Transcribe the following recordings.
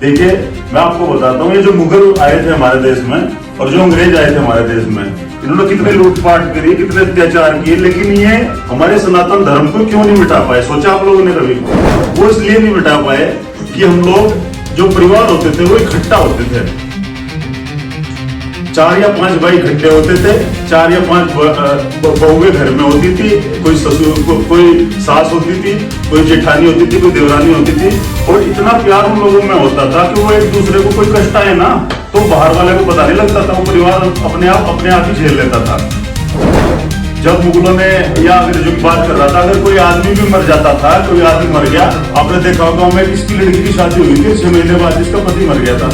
देखिए, मैं आपको बताता हूँ, ये जो मुगल आए थे हमारे देश में और जो अंग्रेज आए थे हमारे देश में, इन्होंने कितने लूटपाट करी, कितने अत्याचार किए, लेकिन ये हमारे सनातन धर्म को क्यों नहीं मिटा पाए? सोचा आप लोगों ने कभी? वो इसलिए नहीं मिटा पाए कि हम लोग जो परिवार होते थे वो इकट्ठा होते थे। 4 या 5 भाई इकट्ठे होते थे, 4 या 5 बहुएं घर में होती थी, कोई ससुर, कोई सास होती थी, कोई जेठानी होती थी, कोई देवरानी होती थी, और इतना प्यार उन लोगों में होता था कि वो एक दूसरे को कोई कष्ट आए ना तो बाहर वाले को पता नहीं लगता था, वो परिवार अपने आप ही झेल लेता था। जब मुगलों ने, या अगर जो बात कर रहा था, अगर कोई आदमी भी मर जाता था, कोई आदमी मर गया, आपने देखा होगा में किसकी लड़की की शादी हुई थी, 6 महीने बाद जिसका पति मर गया था,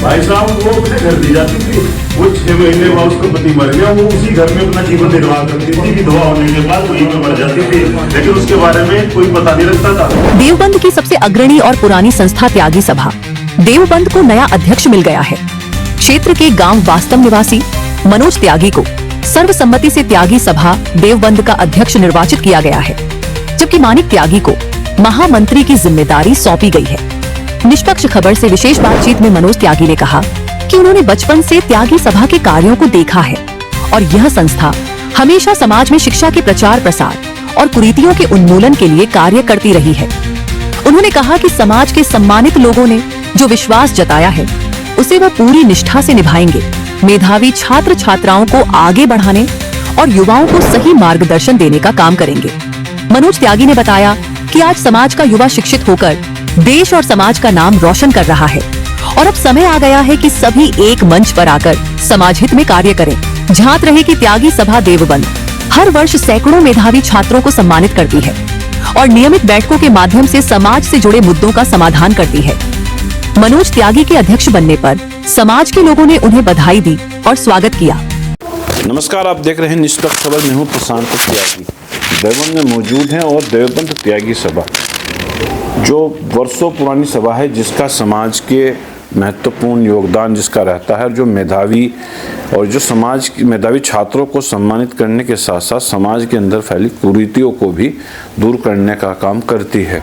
भाई साहब वो अपने घर दी जाती थी, वो 6 महीने बाद उसका पति मर गया, वो उसी घर में अपना जीवन निर्वाह करती थी, विधवा होने के बाद वहीं पे मर जाती थी, लेकिन उसके बारे में कोई पता नहीं रखता था। देवबंद की सबसे अग्रणी और पुरानी संस्था त्यागी सभा देवबंद को नया अध्यक्ष मिल गया है। क्षेत्र के गांव वास्तव निवासी मनोज त्यागी को सर्वसम्मति से त्यागी सभा देवबंद का अध्यक्ष निर्वाचित किया गया है, जबकि मानिक त्यागी को महामंत्री की जिम्मेदारी सौंपी गई है। निष्पक्ष खबर से विशेष बातचीत में मनोज त्यागी ने कहा कि उन्होंने बचपन से त्यागी सभा के कार्यों को देखा है और यह संस्था हमेशा समाज में शिक्षा के प्रचार प्रसार और कुरीतियों के उन्मूलन के लिए कार्य करती रही है। उन्होंने कहा कि समाज के सम्मानित लोगों ने जो विश्वास जताया है उसे वह पूरी निष्ठा से निभाएंगे। मेधावी छात्र छात्राओं को आगे बढ़ाने और युवाओं को सही मार्गदर्शन देने का काम करेंगे। मनोज त्यागी ने बताया कि आज समाज का युवा शिक्षित होकर देश और समाज का नाम रोशन कर रहा है और अब समय आ गया है कि सभी एक मंच पर आकर समाज हित में कार्य करें। ध्यात रहे कि त्यागी सभा देवबंद हर वर्ष सैकड़ों मेधावी छात्रों को सम्मानित करती है और नियमित बैठकों के माध्यम से समाज से जुड़े मुद्दों का समाधान करती है। मनोज त्यागी के अध्यक्ष बनने पर समाज के लोगों ने उन्हें बधाई दी और स्वागत किया। नमस्कार, आप देख रहे हैं निष्पक्ष खबर। मैं हूं प्रशांत त्यागी। देवबंद में मौजूद हैं और देवबंद त्यागी सभा जो वर्षों पुरानी सभा है, जिसका समाज के महत्वपूर्ण योगदान जिसका रहता है, जो मेधावी और जो समाज की मेधावी छात्रों को सम्मानित करने के साथ साथ समाज के अंदर फैली कुरीतियों को भी दूर करने का काम करती है।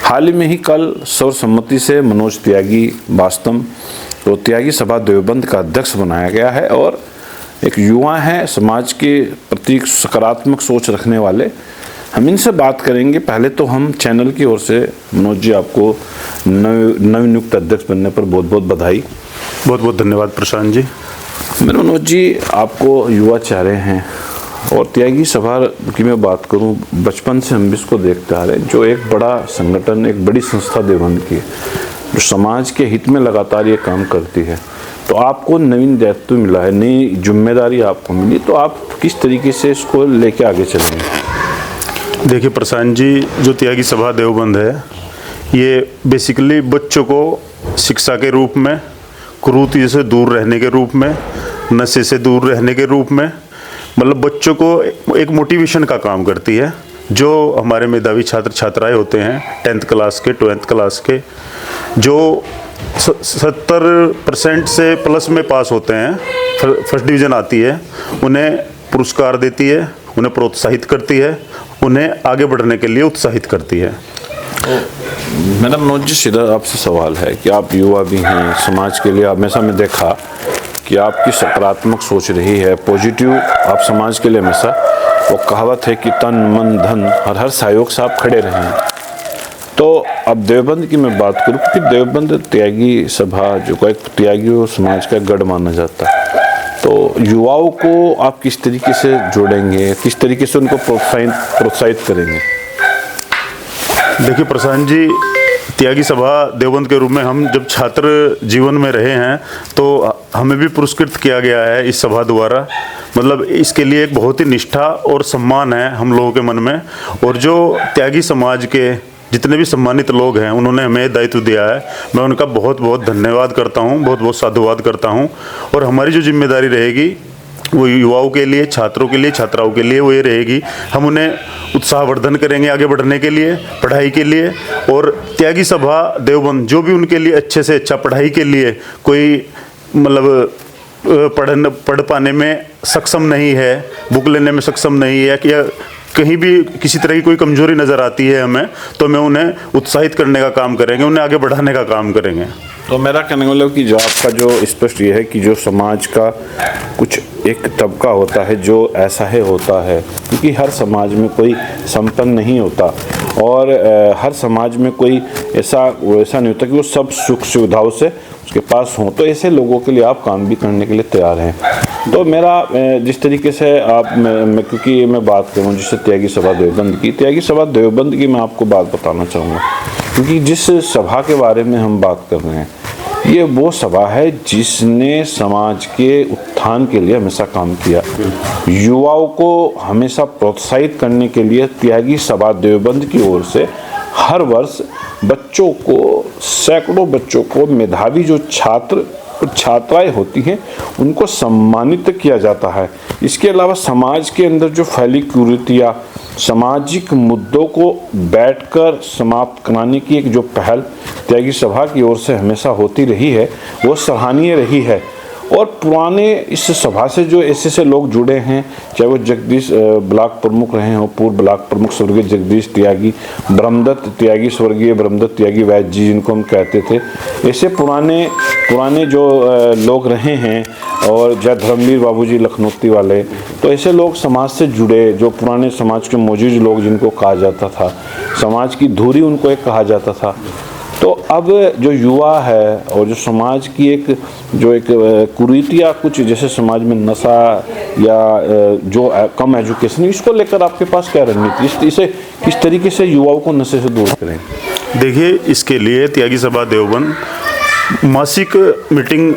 हाल ही में ही कल सर्वसम्मति से मनोज त्यागी वास्तव तो त्यागी सभा देवबंद का अध्यक्ष बनाया गया है और एक युवा है, समाज के प्रति सकारात्मक सोच रखने वाले। हम इनसे बात करेंगे। पहले तो हम चैनल की ओर से मनोज जी, आपको नवनियुक्त अध्यक्ष बनने पर बहुत बहुत बधाई। बहुत बहुत धन्यवाद प्रशांत जी। मेरे मनोज जी, आपको युवा चेहरे हैं और त्यागी सभा की मैं बात करूं, बचपन से हम इसको देखते आ रहे हैं, जो एक बड़ा संगठन, एक बड़ी संस्था देवबंद की है, जो समाज के हित में लगातार ये काम करती है। तो आपको नवीन दायित्व मिला है, नई जिम्मेदारी आपको मिली, तो आप किस तरीके से इसको लेके आगे चलेंगे? देखिए प्रशांत जी, जो त्यागी सभा देवबंद है, ये बेसिकली बच्चों को शिक्षा के रूप में, कुरीति से दूर रहने के रूप में, नशे से दूर रहने के रूप में, मतलब बच्चों को एक मोटिवेशन का काम करती है। जो हमारे मेधावी छात्र छात्राएं होते हैं 10th क्लास के, 12th क्लास के, जो 70% से प्लस में पास होते हैं, फर्स्ट डिवीज़न आती है, उन्हें पुरस्कार देती है, उन्हें प्रोत्साहित करती है, उन्हें आगे बढ़ने के लिए उत्साहित करती है। मेरा मनोज जी, सीधा आपसे सवाल है कि आप युवा भी हैं, समाज के लिए हमेशा मैं देखा कि आपकी सकारात्मक सोच रही है, पॉजिटिव आप समाज के लिए हमेशा, वो कहावत है कि तन मन धन हर सहयोग से आप खड़े रहें। तो अब देवबंद की मैं बात करूँ कि देवबंद त्यागी सभा जो एक त्यागी समाज का गढ़ माना जाता है, तो युवाओं को आप किस तरीके से जोड़ेंगे, किस तरीके से उनको प्रोत्साहित करेंगे? देखिए प्रशांत जी, त्यागी सभा देवबंद के रूप में हम जब छात्र जीवन में रहे हैं तो हमें भी पुरस्कृत किया गया है इस सभा द्वारा। मतलब इसके लिए एक बहुत ही निष्ठा और सम्मान है हम लोगों के मन में, और जो त्यागी समाज के जितने भी सम्मानित लोग हैं उन्होंने हमें दायित्व दिया है, मैं उनका बहुत बहुत धन्यवाद करता हूं, बहुत बहुत साधुवाद करता हूं। और हमारी जो जिम्मेदारी रहेगी वो युवाओं के लिए, छात्रों के लिए, छात्राओं के लिए वो ये रहेगी, हम उन्हें उत्साहवर्धन करेंगे आगे बढ़ने के लिए, पढ़ाई के लिए। और त्यागी सभा देवबंद जो भी उनके लिए अच्छे से अच्छा पढ़ाई के लिए कोई मतलब पढ़ पाने में सक्षम नहीं है, बुक लेने में सक्षम नहीं है, कि कहीं भी किसी तरह की कोई कमजोरी नज़र आती है हमें, तो मैं उन्हें उत्साहित करने का काम करेंगे, उन्हें आगे बढ़ाने का काम करेंगे। तो मेरा कहने का मतलब कि जो आपका जो स्पष्ट ये है कि जो समाज का कुछ एक तबका होता है जो ऐसा है होता है, क्योंकि हर समाज में कोई संपन्न नहीं होता और हर समाज में कोई ऐसा नहीं होता कि वो सब सुख सुविधाओं से उसके पास हों, तो ऐसे लोगों के लिए आप काम भी करने के लिए तैयार हैं। तो मेरा जिस तरीके से आप मैं क्योंकि मैं बात करूँ जिससे त्यागी सभा देवबंद की, त्यागी सभा देवबंद की मैं आपको बात बताना चाहूँगा, क्योंकि जिस सभा के बारे में हम बात कर रहे हैं ये वो सभा है जिसने समाज के उत्थान के लिए हमेशा काम किया, युवाओं को हमेशा प्रोत्साहित करने के लिए त्यागी सभा देवबंद की ओर से हर वर्ष बच्चों को, सैकड़ों बच्चों को, मेधावी जो छात्र छात्राएं होती हैं उनको सम्मानित किया जाता है। इसके अलावा समाज के अंदर जो फैली कुरीतियाँ, सामाजिक मुद्दों को बैठकर समाप्त कराने की एक जो पहल त्यागी सभा की ओर से हमेशा होती रही है वो सराहनीय रही है। और पुराने इस सभा से जो ऐसे लोग जुड़े हैं, चाहे वो जगदीश ब्लॉक प्रमुख रहे हों, पूर्व ब्लॉक प्रमुख स्वर्गीय जगदीश त्यागी, ब्रह्मदत्त त्यागी, स्वर्गीय ब्रह्मदत्त त्यागी वैद्य जी जिनको हम कहते थे, ऐसे पुराने जो लोग रहे हैं, और जय धर्मवीर बाबूजी लखनौती वाले, तो ऐसे लोग समाज से जुड़े, जो पुराने समाज के मौजूद लोग जिनको कहा जाता था, समाज की धुरी उनको एक कहा जाता था। तो अब जो युवा है और जो समाज की एक कुरीतियाँ, कुछ जैसे समाज में नशा या जो कम एजुकेशन, इसको लेकर आपके पास क्या रणनीति, इसे किस तरीके से युवाओं को नशे से दूर करें? देखिए, इसके लिए त्यागी सभा देवबंद मासिक मीटिंग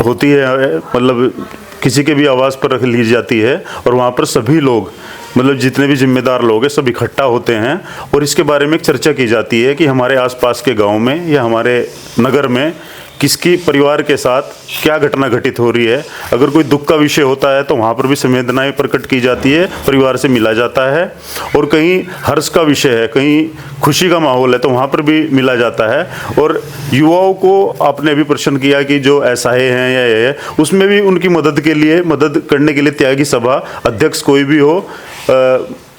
होती है, मतलब किसी के भी आवाज़ पर रख ली जाती है और वहाँ पर सभी लोग, मतलब जितने भी जिम्मेदार लोग हैं सब इकट्ठा होते हैं और इसके बारे में एक चर्चा की जाती है कि हमारे आसपास के गांव में या हमारे नगर में किसकी परिवार के साथ क्या घटना घटित हो रही है। अगर कोई दुख का विषय होता है तो वहाँ पर भी संवेदनाएं प्रकट की जाती है, परिवार से मिला जाता है, और कहीं हर्ष का विषय है, कहीं खुशी का माहौल है तो वहाँ पर भी मिला जाता है। और युवाओं को आपने भी प्रश्न किया कि जो असहाय हैं या ये है, उसमें भी उनकी मदद करने के लिए त्यागी सभा अध्यक्ष कोई भी हो,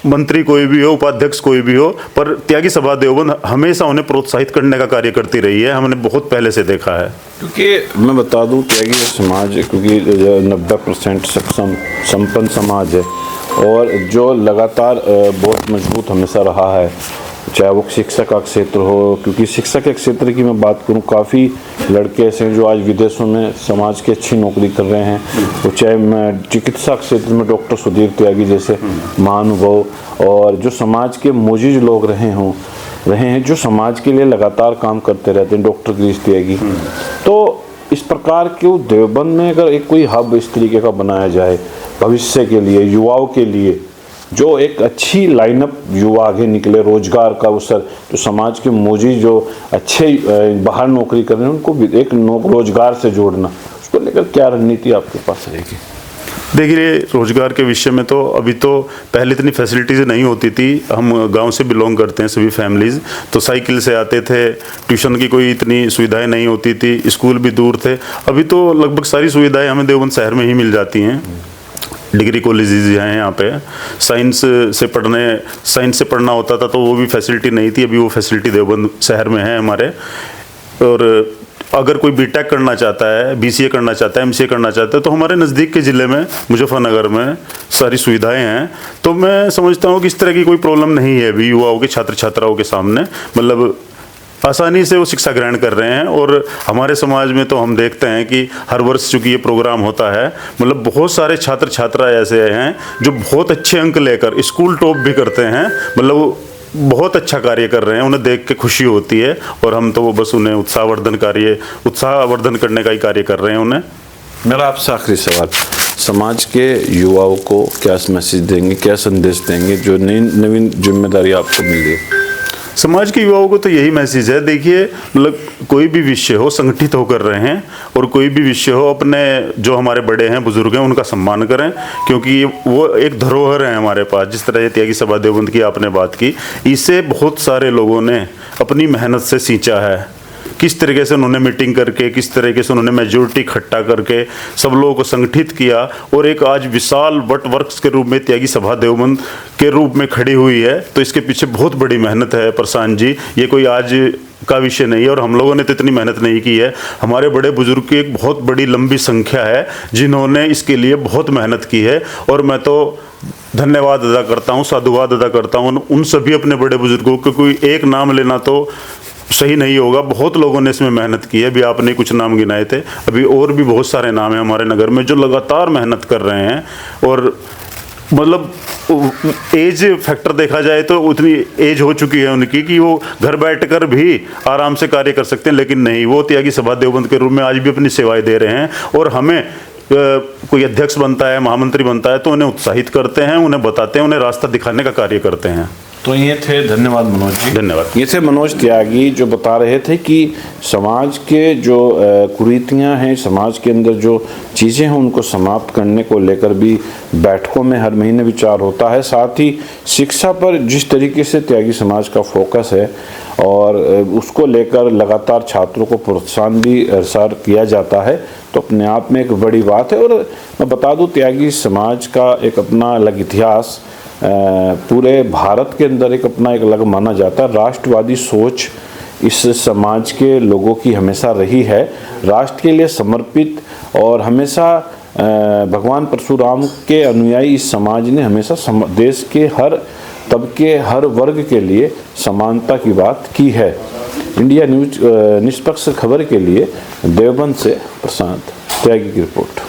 मंत्री कोई भी हो, उपाध्यक्ष कोई भी हो, पर त्यागी सभा देवबंद हमेशा उन्हें प्रोत्साहित करने का कार्य करती रही है, हमने बहुत पहले से देखा है। क्योंकि मैं बता दूं त्यागी समाज क्योंकि 90% सक्षम संपन्न समाज है और जो लगातार बहुत मजबूत हमेशा रहा है, चाहे वो शिक्षा का क्षेत्र हो, क्योंकि शिक्षा के क्षेत्र की मैं बात करूं काफ़ी लड़के ऐसे हैं जो आज विदेशों में समाज की अच्छी नौकरी कर रहे हैं, तो चाहे मैं चिकित्सा क्षेत्र में डॉक्टर सुधीर त्यागी जैसे महानुभव, और जो समाज के मोजिज लोग रहे हैं जो समाज के लिए लगातार काम करते रहते हैं, डॉक्टर गिरीश त्यागी। तो इस प्रकार के देवबंद में अगर एक कोई हब इस तरीके का बनाया जाए भविष्य के लिए, युवाओं के लिए, जो एक अच्छी लाइनअप युवा आगे निकले, रोजगार का अवसर, जो समाज के मोजी जो अच्छे बाहर नौकरी कर रहे हैं उनको भी एक रोजगार से जोड़ना, उसको लेकर क्या रणनीति आपके पास रहेगी? देखिए, रोजगार के विषय में तो अभी तो पहले इतनी फैसिलिटीज़ नहीं होती थी। हम गांव से बिलोंग करते हैं सभी फैमिलीज़, तो साइकिल से आते थे, ट्यूशन की कोई इतनी सुविधाएं नहीं होती थी, स्कूल भी दूर थे। अभी तो लगभग सारी सुविधाएं हमें देवबंद शहर में ही मिल जाती हैं। डिग्री कॉलेजेस हैं यहाँ पे, साइंस से पढ़ना होता था तो वो भी फैसिलिटी नहीं थी, अभी वो फैसिलिटी देवबंद शहर में है हमारे। और अगर कोई बीटेक करना चाहता है, बीसीए करना चाहता है, एमसीए करना चाहता है, तो हमारे नज़दीक के ज़िले में मुजफ्फरनगर में सारी सुविधाएं हैं। तो मैं समझता हूँ कि इस तरह की कोई प्रॉब्लम नहीं है अभी युवाओं के, छात्र छात्राओं के सामने, मतलब आसानी से वो शिक्षा ग्रहण कर रहे हैं। और हमारे समाज में तो हम देखते हैं कि हर वर्ष चूँकि ये प्रोग्राम होता है, मतलब बहुत सारे छात्र छात्रा ऐसे हैं जो बहुत अच्छे अंक लेकर स्कूल टॉप भी करते हैं, मतलब वो बहुत अच्छा कार्य कर रहे हैं, उन्हें देख के खुशी होती है। और हम तो वो बस उन्हें उत्साहवर्धन करने का ही कार्य कर रहे हैं उन्हें। मेरा आपसे आखिरी सवाल, समाज के युवाओं को क्या मैसेज देंगे, क्या संदेश देंगे जो नवीन जिम्मेदारी आपको मिली है? समाज के युवाओं को तो यही मैसेज है, देखिए, मतलब कोई भी विषय हो संगठित होकर रहें, और कोई भी विषय हो अपने जो हमारे बड़े हैं, बुजुर्ग हैं, उनका सम्मान करें, क्योंकि वो एक धरोहर है हमारे पास। जिस तरह ये त्यागी सभा देवबंद की आपने बात की, इसे बहुत सारे लोगों ने अपनी मेहनत से सींचा है। किस तरीके से उन्होंने मीटिंग करके, किस तरीके से उन्होंने मेजोरिटी इकट्ठा करके सब लोगों को संगठित किया और एक आज विशाल वट वर्क्स के रूप में त्यागी सभा देवबंद के रूप में खड़ी हुई है। तो इसके पीछे बहुत बड़ी मेहनत है प्रशांत जी, ये कोई आज का विषय नहीं है और हम लोगों ने तो इतनी मेहनत नहीं की है। हमारे बड़े बुजुर्ग की एक बहुत बड़ी लंबी संख्या है जिन्होंने इसके लिए बहुत मेहनत की है और मैं तो धन्यवाद अदा करता हूँ, साधुवाद अदा करता हूँ उन सभी अपने बड़े बुजुर्गों को। कोई एक नाम लेना तो सही नहीं होगा, बहुत लोगों ने इसमें मेहनत की है। अभी आपने कुछ नाम गिनाए थे, अभी और भी बहुत सारे नाम हैं हमारे नगर में जो लगातार मेहनत कर रहे हैं। और मतलब एज फैक्टर देखा जाए तो उतनी एज हो चुकी है उनकी कि वो घर बैठकर भी आराम से कार्य कर सकते हैं, लेकिन नहीं, वो त्यागी सभा देवबंद के रूप में आज भी अपनी सेवाएं दे रहे हैं। और हमें कोई अध्यक्ष बनता है, महामंत्री बनता है तो उन्हें उत्साहित करते हैं, उन्हें बताते हैं, उन्हें रास्ता दिखाने का कार्य करते हैं। तो ये थे, धन्यवाद मनोज जी। धन्यवाद। ये थे मनोज त्यागी जो बता रहे थे कि समाज के जो कुरीतियां हैं, समाज के अंदर जो चीज़ें हैं उनको समाप्त करने को लेकर भी बैठकों में हर महीने विचार होता है। साथ ही शिक्षा पर जिस तरीके से त्यागी समाज का फोकस है और उसको लेकर लगातार छात्रों को प्रोत्साहन भी प्रसार किया जाता है, तो अपने आप में एक बड़ी बात है। और मैं बता दूं, त्यागी समाज का एक अपना अलग इतिहास पूरे भारत के अंदर एक अपना एक अलग माना जाता है। राष्ट्रवादी सोच इस समाज के लोगों की हमेशा रही है, राष्ट्र के लिए समर्पित, और हमेशा भगवान परशुराम के अनुयायी इस समाज ने हमेशा देश के हर तबके, हर वर्ग के लिए समानता की बात की है। इंडिया न्यूज निष्पक्ष खबर के लिए देवबंद से प्रशांत त्यागी की रिपोर्ट।